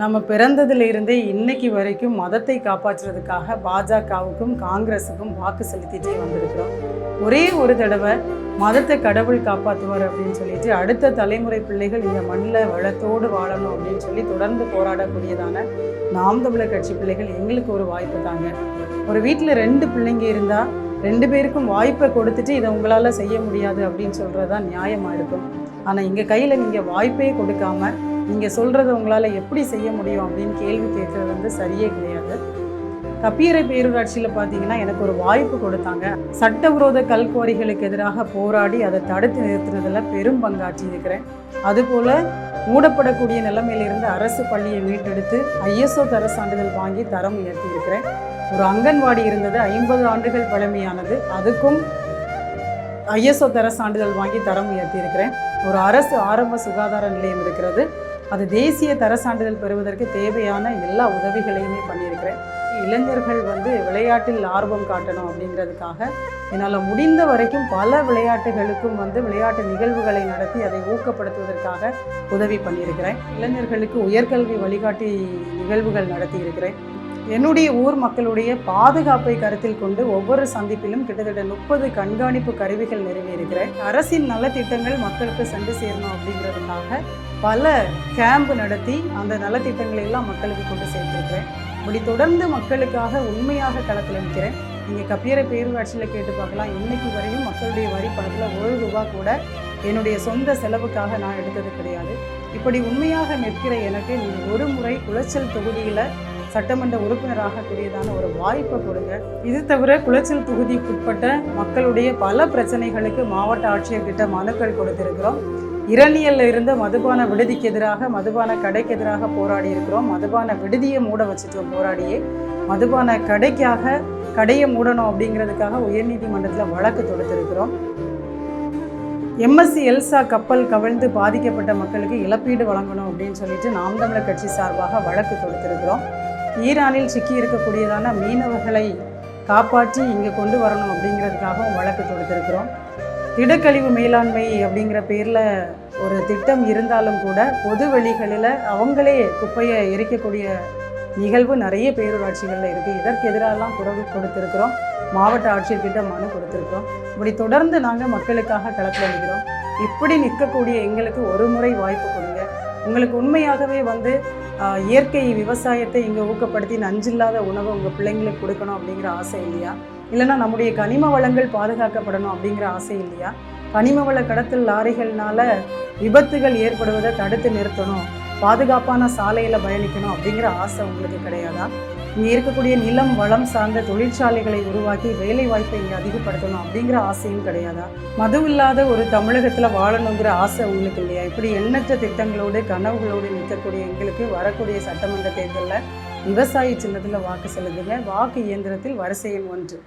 நம்ம பிறந்ததிலிருந்தே இன்னைக்கு வரைக்கும் மதத்தை காப்பாற்றுறதுக்காக பாஜகவுக்கும் காங்கிரஸுக்கும் வாக்கு செலுத்திட்டே வந்திருக்கிறோம். ஒரே ஒரு தடவை மதத்தை கடவுள் காப்பாற்றுவார் அப்படின்னு சொல்லிட்டு அடுத்த தலைமுறை பிள்ளைகள் இந்த மண்ணில் வளத்தோடு வாழணும் அப்படின்னு சொல்லி தொடர்ந்து போராடக்கூடியதான நாம் தமிழர் கட்சி பிள்ளைகள் எங்களுக்கு ஒரு வாய்ப்பு தாங்க. ஒரு வீட்டில் 2 பிள்ளைங்க இருந்தால் 2 பேருக்கும் வாய்ப்பை கொடுத்துட்டு இதை உங்களால் செய்ய முடியாது அப்படின்னு சொல்கிறது தான் நியாயமாக இருக்கும். ஆனால் எங்கள் கையில் நீங்கள் வாய்ப்பே கொடுக்காம நீங்கள் சொல்கிறத உங்களால் எப்படி செய்ய முடியும் அப்படின்னு கேள்வி கேட்குறது சரியே கிடையாது. கப்பியரை பேரூராட்சியில் பார்த்தீங்கன்னா எனக்கு ஒரு வாய்ப்பு கொடுத்தாங்க. சட்டவிரோத கல்குவாரிகளுக்கு எதிராக போராடி அதை தடுத்து நிறுத்துறதில் பெரும் பங்காற்றி இருக்கிறேன். அதுபோல் மூடப்படக்கூடிய நிலைமையிலிருந்து அரசு பள்ளியை மீட்டெடுத்து ISO தர சான்றிதழ் வாங்கி தரம் உயர்த்தி இருக்கிறேன். ஒரு அங்கன்வாடி இருந்தது, 50 ஆண்டுகள் பழமையானது, அதுக்கும் ISO தர சான்றிதழ் வாங்கி தரம் உயர்த்தி இருக்கிறேன். ஒரு அரசு ஆரம்ப சுகாதார நிலையம் இருக்கிறது, அது தேசிய தர சான்றிதழ் பெறுவதற்கு தேவையான எல்லா உதவிகளையுமே பண்ணியிருக்கிறேன். இளைஞர்கள் விளையாட்டில் ஆர்வம் காட்டணும் அப்படிங்கிறதுக்காக என்னால் முடிந்த வரைக்கும் பல விளையாட்டுகளுக்கும் விளையாட்டு நிகழ்வுகளை நடத்தி அதை ஊக்கப்படுத்துவதற்காக உதவி பண்ணியிருக்கிறேன். இளைஞர்களுக்கு உயர்கல்வி வழிகாட்டி நிகழ்வுகள் நடத்தி இருக்கிறேன். என்னுடைய ஊர் மக்களுடைய பாதுகாப்பை கருத்தில் கொண்டு ஒவ்வொரு சந்திப்பிலும் கிட்டத்தட்ட 30 கண்காணிப்பு கருவிகள் நிறுவியிருக்கிறேன். அரசின் நலத்திட்டங்கள் மக்களுக்கு சென்று சேரணும் அப்படிங்கிறதுக்காக பல கேம்ப் நடத்தி அந்த நலத்திட்டங்களை எல்லாம் மக்களுக்கு கொண்டு சேர்த்திருக்கிறேன். இப்படி தொடர்ந்து மக்களுக்காக உண்மையாக களத்தில் நிற்கிறேன். நீங்கள் கப்பியரை பேரூராட்சியில் கேட்டு பார்க்கலாம். இன்னைக்கு வரையும் மக்களுடைய வரி பணத்தில் ₹1 கூட என்னுடைய சொந்த செலவுக்காக நான் எடுத்தது கிடையாது. இப்படி உண்மையாக நிற்கிற எனக்கு நீங்கள் ஒரு முறை குளச்சல் தொகுதியில் சட்டமன்ற உறுப்பினராக கூடியதான ஒரு வாய்ப்பை கொடுங்க. இது தவிர குளச்சல் தொகுதிக்குட்பட்ட மக்களுடைய பல பிரச்சனைகளுக்கு மாவட்ட ஆட்சியர்கிட்ட மனுக்கள் கொடுத்திருக்கிறோம். இரணியல்ல இருந்த மதுபான விடுதிக்கு எதிராக, மதுபான கடைக்கு எதிராக போராடி இருக்கிறோம். மதுபான விடுதியை மூட வச்சுட்டோம் போராடியே. மதுபான கடையை மூடணும் அப்படிங்கிறதுக்காக உயர்நீதிமன்றத்தில் வழக்கு தொடுத்திருக்கிறோம். MSC எல்சா கப்பல் கவிழ்ந்து பாதிக்கப்பட்ட மக்களுக்கு இழப்பீடு வழங்கணும் அப்படின்னு சொல்லிட்டு நாம் தமிழர் கட்சி சார்பாக வழக்கு தொடுத்திருக்கிறோம். ஈரானில் சிக்கி இருக்கக்கூடியதான மீனவர்களை காப்பாற்றி இங்கே கொண்டு வரணும் அப்படிங்கிறதுக்காகவும் வழக்கு தொடுத்திருக்கிறோம். திடக்கழிவு மேலாண்மை அப்படிங்கிற பேரில் ஒரு திட்டம் இருந்தாலும் கூட பொது வெளிகளில் அவங்களே குப்பையை எரிக்கக்கூடிய நிகழ்வு நிறைய பேரூராட்சிகளில் இருக்குது. இதற்கு எதிராலாம் குரல் கொடுத்துருக்குறோம். மாவட்ட ஆட்சியர்கிட்ட மனு கொடுத்துருக்குறோம். இப்படி தொடர்ந்து நாங்கள் மக்களுக்காக களத்தில் நிற்கிறோம். இப்படி நிற்கக்கூடிய எங்களுக்கு ஒரு முறை வாய்ப்பு கொடுங்க. உங்களுக்கு உண்மையாகவே இயற்கை விவசாயத்தை இங்கே ஊக்கப்படுத்தி நஞ்சில்லாத உணவை உங்கள் பிள்ளைங்களுக்கு கொடுக்கணும் அப்படிங்கிற ஆசை இல்லையா? இல்லைன்னா நம்முடைய கனிம வளங்கள் பாதுகாக்கப்படணும் அப்படிங்கிற ஆசை இல்லையா? கனிம வள கடத்தல் லாரிகள்னால விபத்துகள் ஏற்படுவதை தடுத்து நிறுத்தணும், பாதுகாப்பான சாலையில் பயணிக்கணும் அப்படிங்கிற ஆசை உங்களுக்கு கிடையாதா? இங்கே இருக்கக்கூடிய நிலம் வளம் சார்ந்த தொழிற்சாலைகளை உருவாக்கி வேலை வாய்ப்பை இங்கே அதிகப்படுத்தணும் அப்படிங்கிற ஆசையும் கிடையாதா? மது இல்லாத ஒரு தமிழகத்தில் வாழணுங்கிற ஆசை உங்களுக்கு இல்லையா? இப்படி எண்ணற்ற திட்டங்களோடு கனவுகளோடு நிற்கக்கூடிய எங்களுக்கு வரக்கூடிய சட்டமன்ற தேர்தலில் விவசாய சின்னத்தில் வாக்கு செலுத்துங்க. வாக்கு இயந்திரத்தில் வரிசை எண் 1.